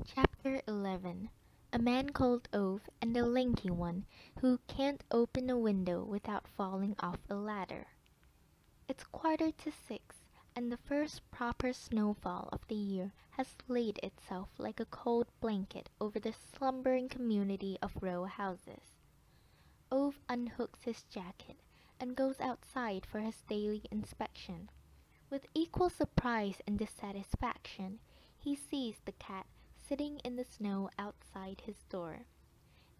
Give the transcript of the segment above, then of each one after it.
Chapter 11. A man called Ove and a lanky one who can't open a window without falling off a ladder. It's 5:45, and the first proper snowfall of the year has laid itself like a cold blanket over the slumbering community of row houses. Ove unhooks his jacket and goes outside for his daily inspection. With equal surprise and dissatisfaction, he sees the cat sitting in the snow outside his door.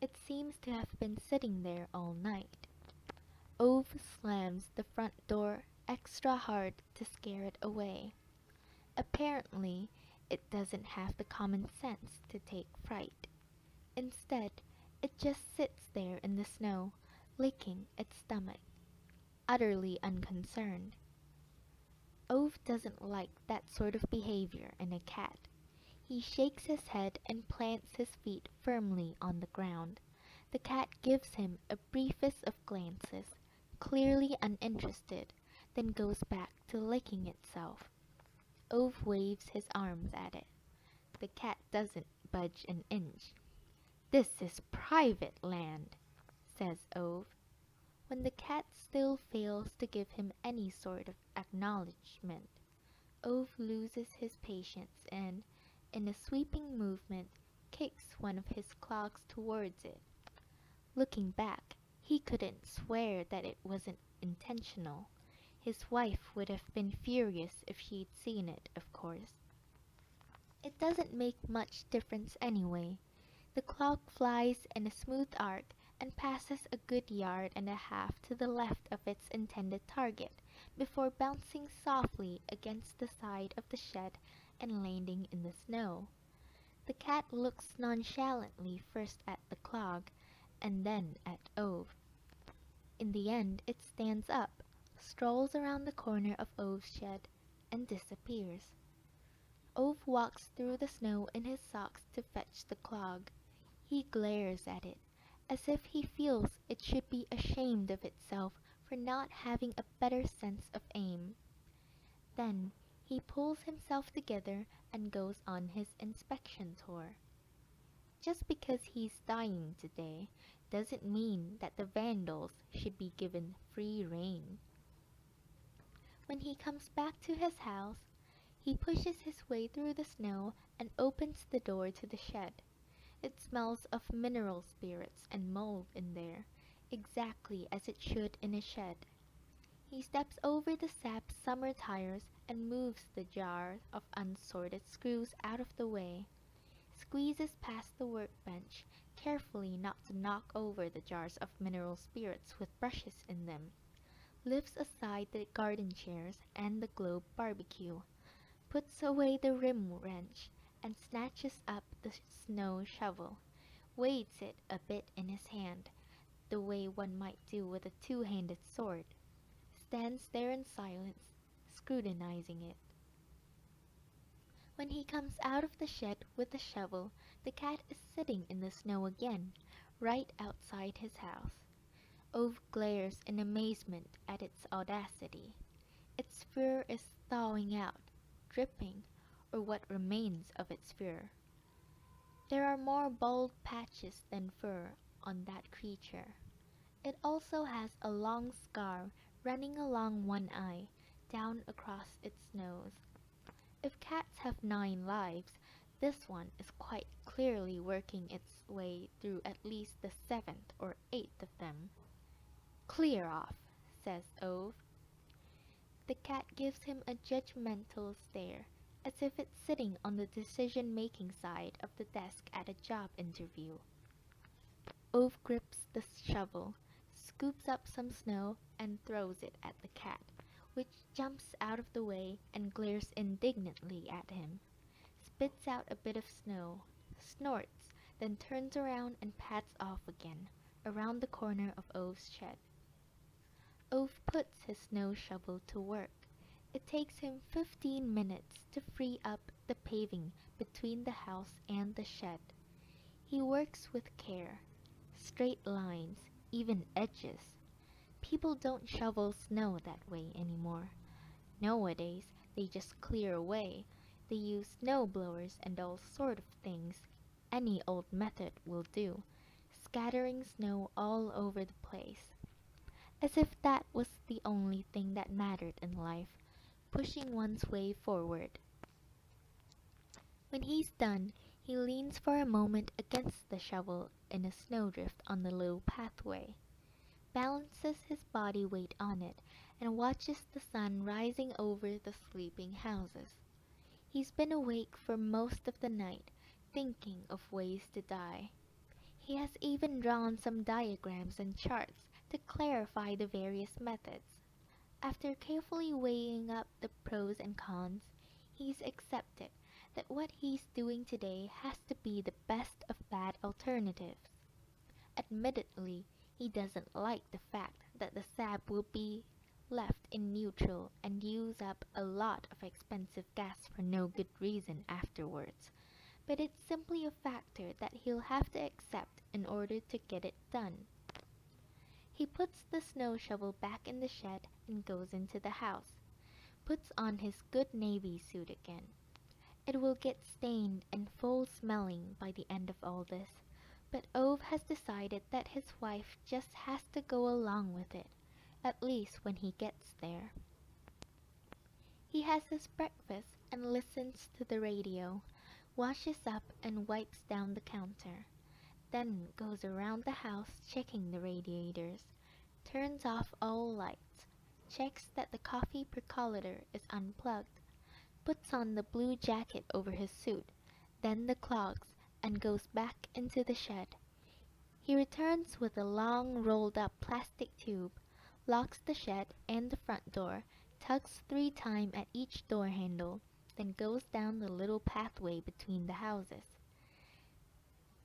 It seems to have been sitting there all night. Ove slams the front door extra hard to scare it away. Apparently, it doesn't have the common sense to take fright. Instead, it just sits there in the snow, licking its stomach, utterly unconcerned. Ove doesn't like that sort of behavior in a cat. He shakes his head and plants his feet firmly on the ground. The cat gives him a briefest of glances, clearly uninterested, then goes back to licking itself. Ove waves his arms at it. The cat doesn't budge an inch. "This is private land," says Ove. When the cat still fails to give him any sort of acknowledgment, Ove loses his patience and, in a sweeping movement, kicks one of his claws towards it. Looking back, he couldn't swear that it wasn't intentional. His wife would have been furious if she'd seen it, of course. It doesn't make much difference anyway. The clock flies in a smooth arc and passes a good yard and a half to the left of its intended target before bouncing softly against the side of the shed and landing in the snow. The cat looks nonchalantly first at the clog and then at Ove. In the end it stands up, strolls around the corner of Ove's shed, and disappears. Ove walks through the snow in his socks to fetch the clog. He glares at it, as if he feels it should be ashamed of itself for not having a better sense of aim. Then he pulls himself together and goes on his inspection tour. Just because he's dying today doesn't mean that the vandals should be given free rein. When he comes back to his house, he pushes his way through the snow and opens the door to the shed. It smells of mineral spirits and mold in there, exactly as it should in a shed. He steps over the sap's summer tires and moves the jar of unsorted screws out of the way, squeezes past the workbench, carefully not to knock over the jars of mineral spirits with brushes in them, lifts aside the garden chairs and the globe barbecue, puts away the rim wrench, and snatches up the snow shovel, weights it a bit in his hand, the way one might do with a two-handed sword, stands there in silence, scrutinizing it. When he comes out of the shed with the shovel, the cat is sitting in the snow again, right outside his house. Ove glares in amazement at its audacity. Its fur is thawing out, dripping, or what remains of its fur. There are more bald patches than fur on that creature. It also has a long scar running along one eye, down across its nose. If cats have 9 lives, this one is quite clearly working its way through at least the 7th or 8th of them. "Clear off," says Ove. The cat gives him a judgmental stare, as if it's sitting on the decision-making side of the desk at a job interview. Ove grips the shovel, scoops up some snow, and throws it at the cat, which jumps out of the way and glares indignantly at him, spits out a bit of snow, snorts, then turns around and pads off again, around the corner of Ove's shed. Ove puts his snow shovel to work. It takes him 15 minutes to free up the paving between the house and the shed. He works with care, straight lines, even edges. People don't shovel snow that way anymore. Nowadays, they just clear away, They use snow blowers and all sort of things. Any old method will do, scattering snow all over the place. As if that was the only thing that mattered in life, pushing one's way forward. When he's done, he leans for a moment against the shovel in a snowdrift on the little pathway, balances his body weight on it, and watches the sun rising over the sleeping houses. He's been awake for most of the night, thinking of ways to die. He has even drawn some diagrams and charts to clarify the various methods. After carefully weighing up the pros and cons, he's accepted that what he's doing today has to be the best of bad alternatives. Admittedly, he doesn't like the fact that the sap will be left in neutral and use up a lot of expensive gas for no good reason afterwards, but it's simply a factor that he'll have to accept in order to get it done. He puts the snow shovel back in the shed and goes into the house, puts on his good navy suit again. It will get stained and foul-smelling by the end of all this, but Ove has decided that his wife just has to go along with it, at least when he gets there. He has his breakfast and listens to the radio, washes up and wipes down the counter, then goes around the house checking the radiators, turns off all lights, checks that the coffee percolator is unplugged, puts on the blue jacket over his suit, then the clogs, and goes back into the shed. He returns with a long rolled-up plastic tube, locks the shed and the front door, tugs 3 times at each door handle, then goes down the little pathway between the houses.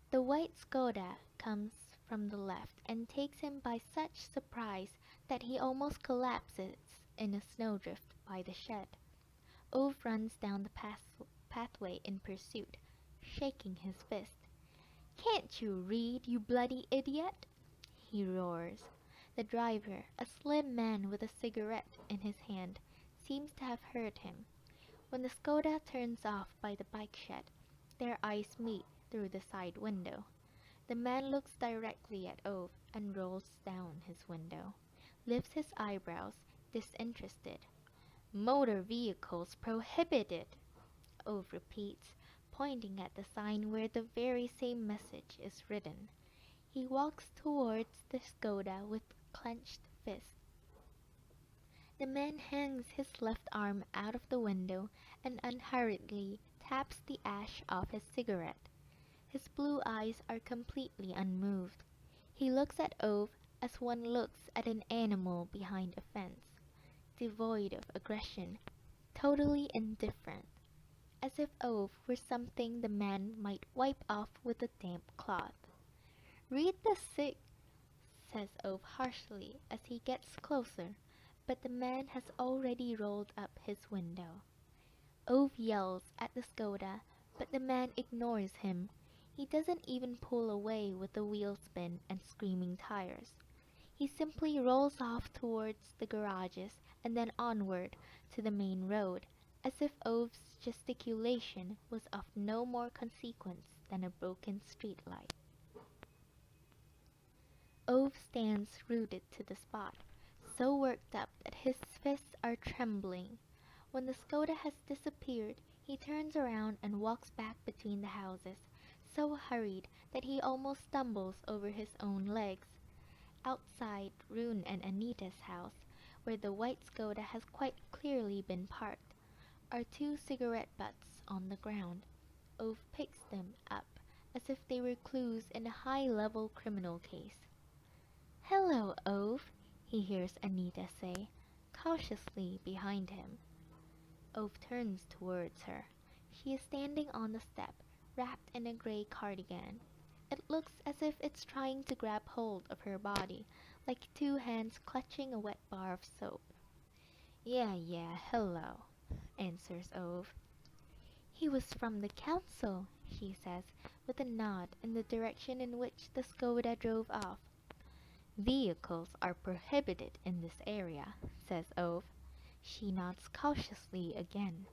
The white Skoda comes from the left and takes him by such surprise that he almost collapses in a snowdrift by the shed. Ove runs down the pathway in pursuit, shaking his fist. "Can't you read, you bloody idiot?" he roars. The driver, a slim man with a cigarette in his hand, seems to have heard him. When the Skoda turns off by the bike shed, their eyes meet through the side window. The man looks directly at Ove and rolls down his window, lifts his eyebrows, disinterested. "Motor vehicles prohibited," Ove repeats, pointing at the sign where the very same message is written. He walks towards the Skoda with clenched fist. The man hangs his left arm out of the window and unhurriedly taps the ash off his cigarette. His blue eyes are completely unmoved. He looks at Ove as one looks at an animal behind a fence, devoid of aggression, totally indifferent, as if Ove were something the man might wipe off with a damp cloth. "Read the says Ove harshly as he gets closer, but the man has already rolled up his window. Ove yells at the Skoda, but the man ignores him. He doesn't even pull away with the wheel spin and screaming tires. He simply rolls off towards the garages and then onward to the main road, as if Ove's gesticulation was of no more consequence than a broken street light. Ove stands rooted to the spot, so worked up that his fists are trembling. When the Skoda has disappeared, he turns around and walks back between the houses, so hurried that he almost stumbles over his own legs. Outside Rune and Anita's house, where the white Skoda has quite clearly been parked, are 2 cigarette butts on the ground. Ove picks them up as if they were clues in a high-level criminal case. "Hello, Ove," he hears Anita say, cautiously behind him. Ove turns towards her. She is standing on the step, wrapped in a grey cardigan. It looks as if it's trying to grab hold of her body, like 2 hands clutching a wet bar of soap. Yeah, hello," answers Ove. "He was from the council," she says, with a nod in the direction in which the Skoda drove off. "Vehicles are prohibited in this area," says Ove. She nods cautiously again.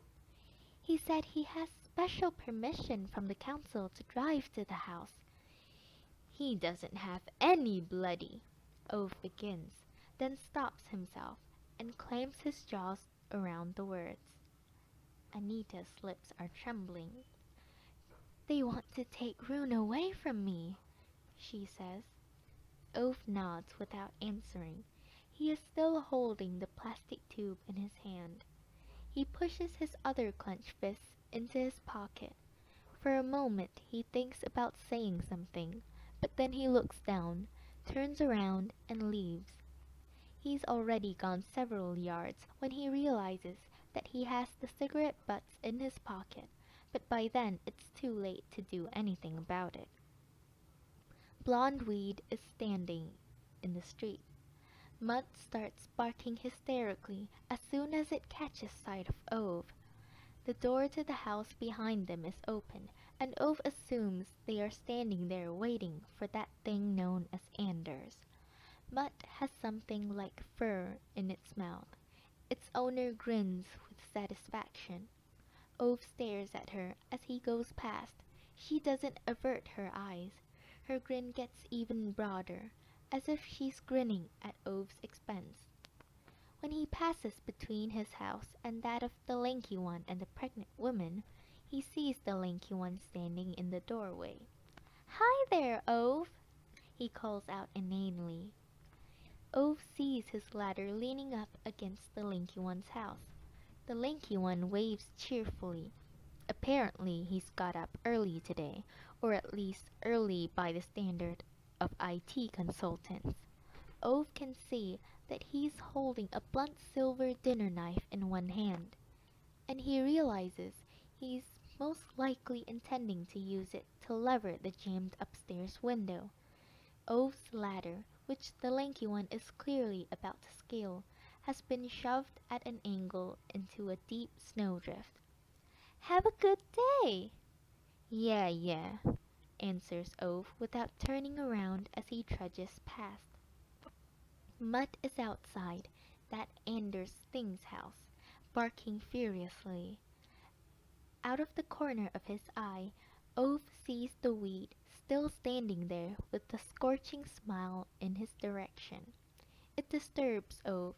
He said he has special permission from the council to drive to the house. He doesn't have any bloody, Ove begins, then stops himself and clamps his jaws around the words. Anita's lips are trembling. They want to take Rune away from me, she says. Ove nods without answering. He is still holding the plastic tube in his hand. He pushes his other clenched fist into his pocket. For a moment he thinks about saying something, but then he looks down, turns around, and leaves. He's already gone several yards when he realizes that he has the cigarette butts in his pocket, but by then it's too late to do anything about it. Blonde Weed is standing in the street. Mud starts barking hysterically as soon as it catches sight of Ove. The door to the house behind them is open, and Ove assumes they are standing there waiting for that thing known as Anders. Mutt has something like fur in its mouth. Its owner grins with satisfaction. Ove stares at her as he goes past. She doesn't avert her eyes. Her grin gets even broader, as if she's grinning at Ove's expense. When he passes between his house and that of the lanky one and the pregnant woman, he sees the lanky one standing in the doorway. "Hi there, Ove!" he calls out inanely. Ove sees his ladder leaning up against the lanky one's house. The lanky one waves cheerfully. Apparently he's got up early today, or at least early by the standard of IT consultants. Ove can see that he's holding a blunt silver dinner knife in one hand, and he realizes he's most likely intending to use it to lever the jammed upstairs window. Ove's ladder, which the lanky one is clearly about to scale, has been shoved at an angle into a deep snowdrift. "Have a good day!" Yeah, answers Ove without turning around as he trudges past. Mutt is outside that Anders Thing's house, barking furiously. Out of the corner of his eye, Ove sees the weed still standing there with the scorching smile in his direction. It disturbs Ove.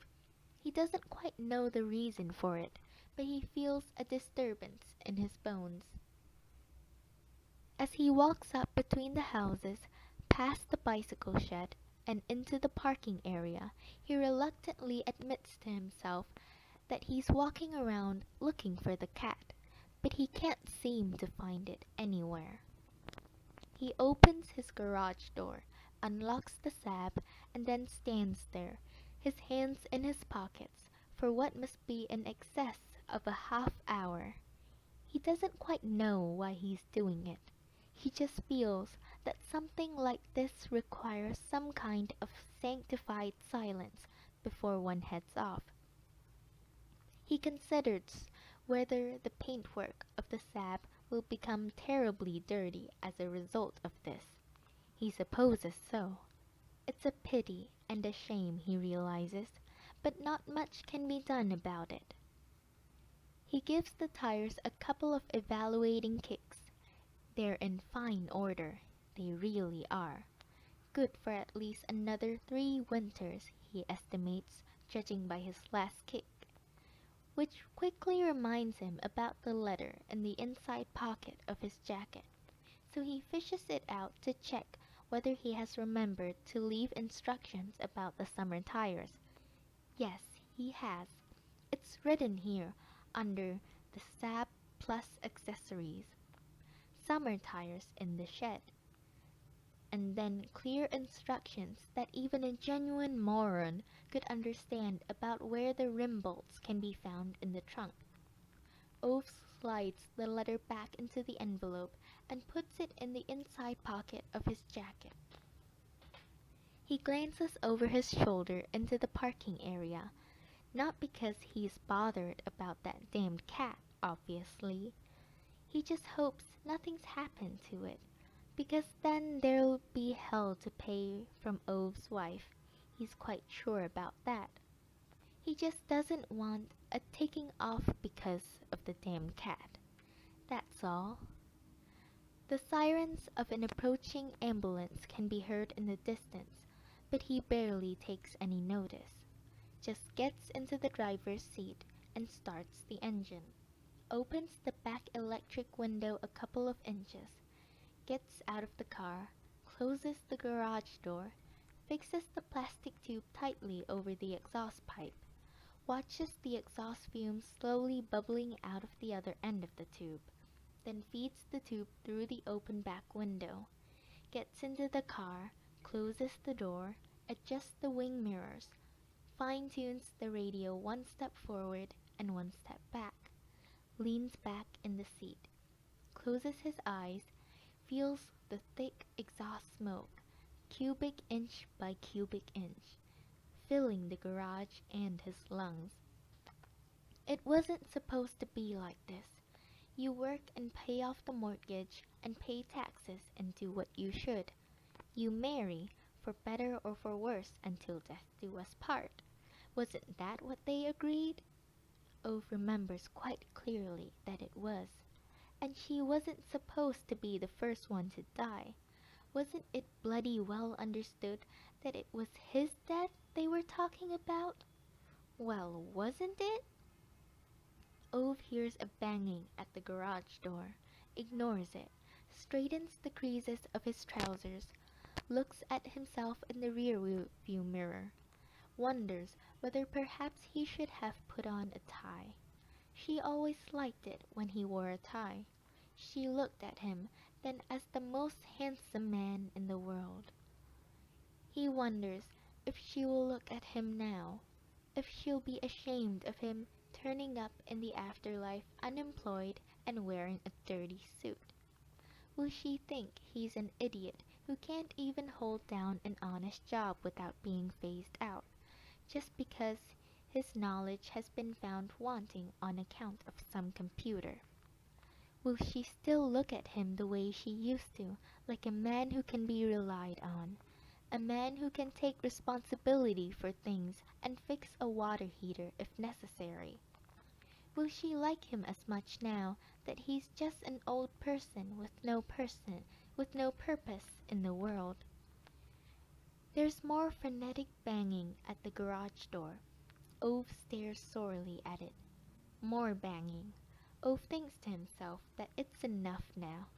He doesn't quite know the reason for it, but he feels a disturbance in his bones. As he walks up between the houses, past the bicycle shed, and into the parking area, he reluctantly admits to himself that he's walking around looking for the cat, but he can't seem to find it anywhere. He opens his garage door, unlocks the sab, and then stands there, his hands in his pockets, for what must be in excess of a half hour. He doesn't quite know why he's doing it. He just feels that something like this requires some kind of sanctified silence before one heads off. He considers whether the paintwork of the sab will become terribly dirty as a result of this. He supposes so. It's a pity and a shame, he realizes, but not much can be done about it. He gives the tires a couple of evaluating kicks. They're in fine order, they really are. Good for at least another 3 winters, he estimates, judging by his last kick. Which quickly reminds him about the letter in the inside pocket of his jacket. So he fishes it out to check whether he has remembered to leave instructions about the summer tires. Yes, he has. It's written here under the Sab Plus accessories. Summer tires in the shed. And then clear instructions that even a genuine moron could understand about where the rim bolts can be found in the trunk. Ove slides the letter back into the envelope and puts it in the inside pocket of his jacket. He glances over his shoulder into the parking area, not because he's bothered about that damned cat, obviously. He just hopes nothing's happened to it, because then there'll be hell to pay from Ove's wife. He's quite sure about that. He just doesn't want a taking off because of the damn cat. That's all. The sirens of an approaching ambulance can be heard in the distance, but he barely takes any notice. Just gets into the driver's seat and starts the engine. Opens the back electric window a couple of inches, gets out of the car, closes the garage door, fixes the plastic tube tightly over the exhaust pipe, watches the exhaust fumes slowly bubbling out of the other end of the tube, then feeds the tube through the open back window, gets into the car, closes the door, adjusts the wing mirrors, fine-tunes the radio one step forward and one step back, leans back in the seat, closes his eyes, feels the thick exhaust smoke, cubic inch by cubic inch, filling the garage and his lungs. It wasn't supposed to be like this. You work and pay off the mortgage and pay taxes and do what you should. You marry, for better or for worse, until death do us part. Wasn't that what they agreed? Ove remembers quite clearly that it was. And she wasn't supposed to be the first one to die. Wasn't it bloody well understood that it was his death they were talking about? Well, wasn't it? Ove hears a banging at the garage door, ignores it, straightens the creases of his trousers, looks at himself in the rear view mirror, wonders whether perhaps he should have put on a tie. She always liked it when he wore a tie. She looked at him then as the most handsome man in the world. He wonders if she will look at him now, if she'll be ashamed of him turning up in the afterlife unemployed and wearing a dirty suit. Will she think he's an idiot who can't even hold down an honest job without being phased out, just because his knowledge has been found wanting on account of some computer? Will she still look at him the way she used to, like a man who can be relied on, a man who can take responsibility for things and fix a water heater if necessary? Will she like him as much now that he's just an old person with no purpose in the world? There's more frenetic banging at the garage door. Ove stares sorely at it. More banging. Ove thinks to himself that it's enough now.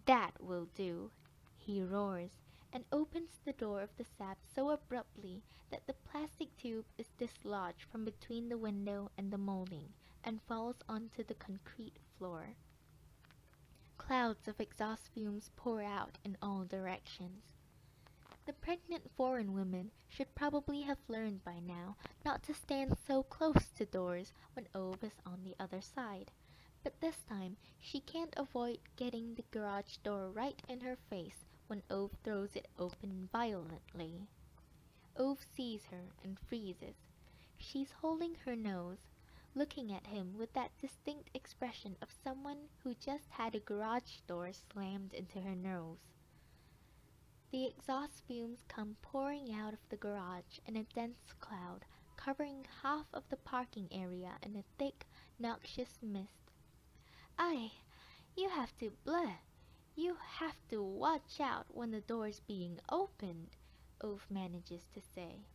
That will do, he roars, and opens the door of the sap so abruptly that the plastic tube is dislodged from between the window and the molding, and falls onto the concrete floor. Clouds of exhaust fumes pour out in all directions. The pregnant foreign women should probably have learned by now not to stand so close to doors when Ove is on the other side, but this time she can't avoid getting the garage door right in her face when Ove throws it open violently. Ove sees her and freezes. She's holding her nose, looking at him with that distinct expression of someone who just had a garage door slammed into her nose. The exhaust fumes come pouring out of the garage in a dense cloud, covering half of the parking area in a thick, noxious mist. You have to you have to watch out when the door's being opened, Ove manages to say.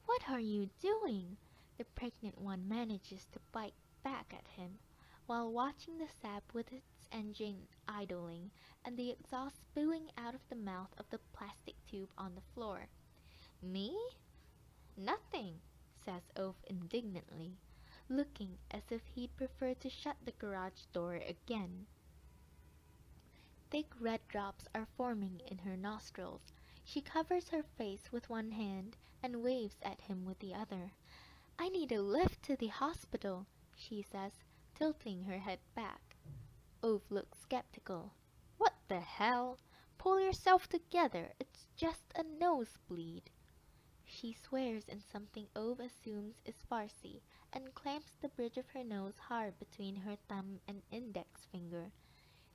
What are you doing? The pregnant one manages to bite back at him, while watching the sap with its engine idling and the exhaust spewing out of the mouth of the plastic tube on the floor. Me? Nothing, says Ove indignantly, looking as if he'd prefer to shut the garage door again. Thick red drops are forming in her nostrils. She covers her face with one hand and waves at him with the other. I need a lift to the hospital, she says, tilting her head back. Ove looks skeptical. What the hell? Pull yourself together. It's just a nosebleed. She swears in something Ove assumes is Farsi and clamps the bridge of her nose hard between her thumb and index finger.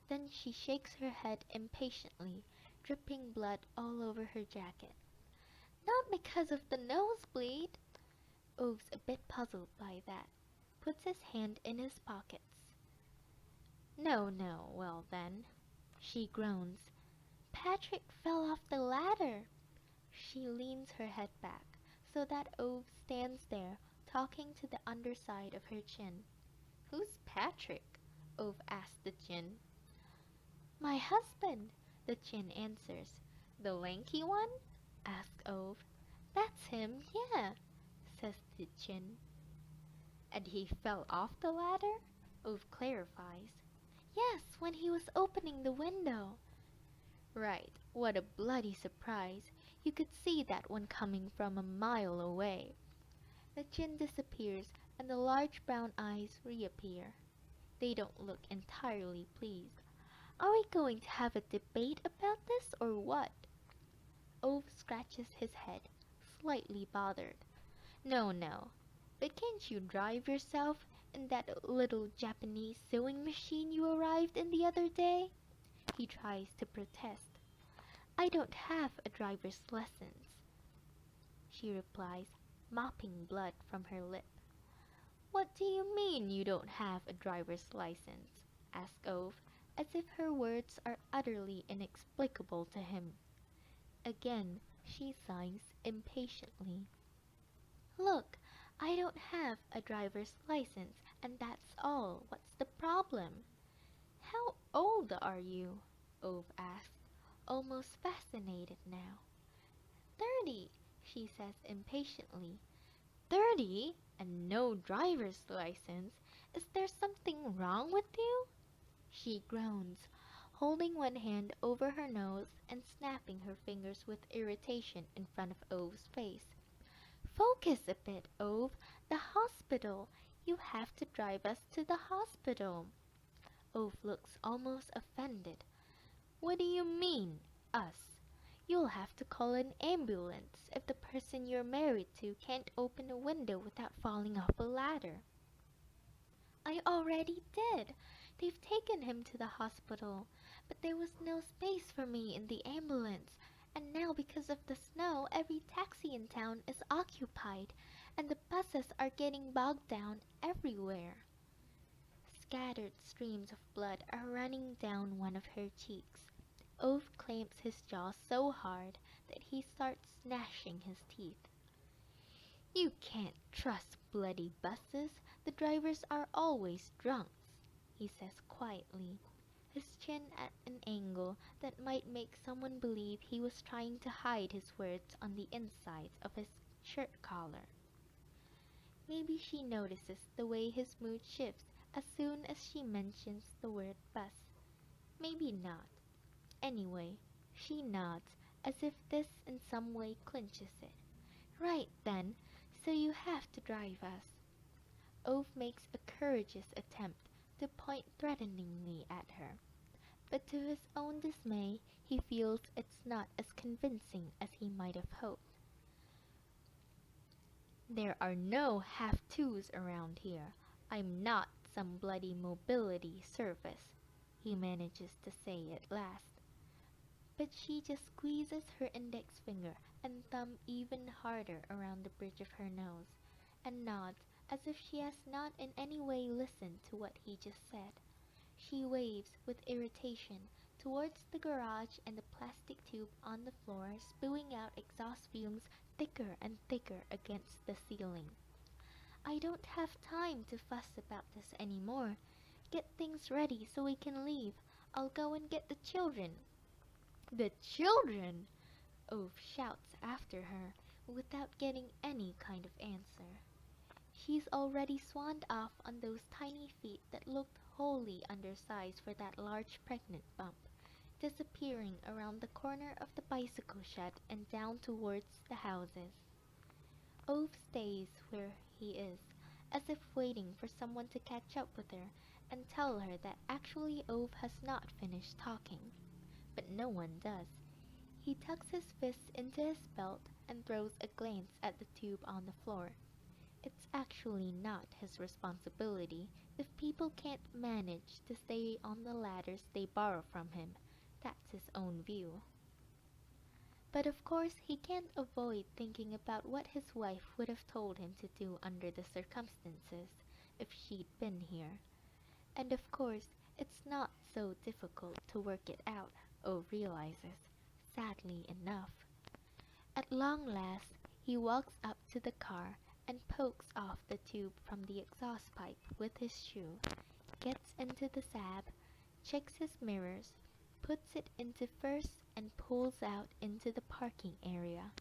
Then she shakes her head impatiently, dripping blood all over her jacket. Not because of the nosebleed. Ove's a bit puzzled by that, puts his hand in his pockets. No, no, well then, she groans. Patrick fell off the ladder. She leans her head back so that Ove stands there talking to the underside of her chin. Who's Patrick? Ove asks the chin. My husband, the chin answers. The lanky one? Asks Ove. That's him, yeah, says the chin. And he fell off the ladder? Ove clarifies. Yes, when he was opening the window. Right, what a bloody surprise. You could see that one coming from a mile away. The chin disappears and the large brown eyes reappear. They don't look entirely pleased. Are we going to have a debate about this or what? Ove scratches his head, slightly bothered. No, no. But can't you drive yourself in that little Japanese sewing machine you arrived in the other day? He tries to protest. I don't have a driver's license, she replies, mopping blood from her lip. What do you mean you don't have a driver's license? Asks Ove, as if her words are utterly inexplicable to him. Again she sighs impatiently. Look, I don't have a driver's license, and that's all. What's the problem? How old are you? Ove asks, almost fascinated now. 30, she says impatiently. 30? And no driver's license? Is there something wrong with you? She groans, holding one hand over her nose and snapping her fingers with irritation in front of Ove's face. Focus a bit, Ove. The hospital. You have to drive us to the hospital. Ove looks almost offended. What do you mean, us? You'll have to call an ambulance if the person you're married to can't open a window without falling off a ladder. I already did. They've taken him to the hospital, but there was no space for me in the ambulance, and now because of the snow every taxi in town is occupied, and the buses are getting bogged down everywhere. Scattered streams of blood are running down one of her cheeks. Ove clamps his jaw so hard that he starts gnashing his teeth. You can't trust bloody buses. The drivers are always drunks, he says quietly, his chin at an angle that might make someone believe he was trying to hide his words on the insides of his shirt collar. Maybe she notices the way his mood shifts as soon as she mentions the word bus. Maybe not. Anyway, she nods as if this in some way clinches it. Right then, so you have to drive us. Ove makes a courageous attempt to point threateningly at her, but to his own dismay he feels it's not as convincing as he might have hoped. There are no have-tos around here. I'm not some bloody mobility service, he manages to say at last. But she just squeezes her index finger and thumb even harder around the bridge of her nose, and nods as if she has not in any way listened to what he just said. She waves with irritation towards the garage and the plastic tube on the floor spewing out exhaust fumes thicker and thicker against the ceiling. I don't have time to fuss about this anymore. Get things ready so we can leave. I'll go and get the children. The children! Ove shouts after her, without getting any kind of answer. She's already swanned off on those tiny feet that looked wholly undersized for that large pregnant bump, disappearing around the corner of the bicycle shed and down towards the houses. Ove stays where he is, as if waiting for someone to catch up with her and tell her that actually Ove has not finished talking. But no one does. He tucks his fists into his belt and throws a glance at the tube on the floor. It's actually not his responsibility if people can't manage to stay on the ladders they borrow from him. That's his own view. But of course he can't avoid thinking about what his wife would have told him to do under the circumstances if she'd been here. And of course, It's not so difficult to work it out, Ove realizes, sadly enough. At long last, he walks up to the car and pokes off the tube from the exhaust pipe with his shoe, gets into the cab, checks his mirrors, puts it into first and pulls out into the parking area.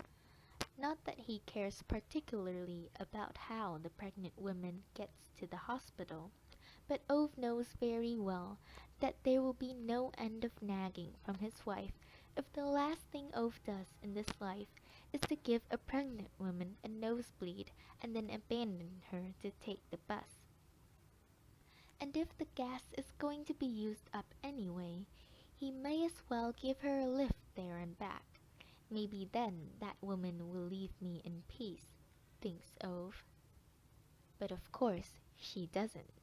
Not that he cares particularly about how the pregnant woman gets to the hospital, but Ove knows very well that there will be no end of nagging from his wife if the last thing Ove does in this life is to give a pregnant woman a nosebleed and then abandon her to take the bus. And if the gas is going to be used up anyway, he may as well give her a lift there and back. Maybe then that woman will leave me in peace, thinks Ove. But of course she doesn't.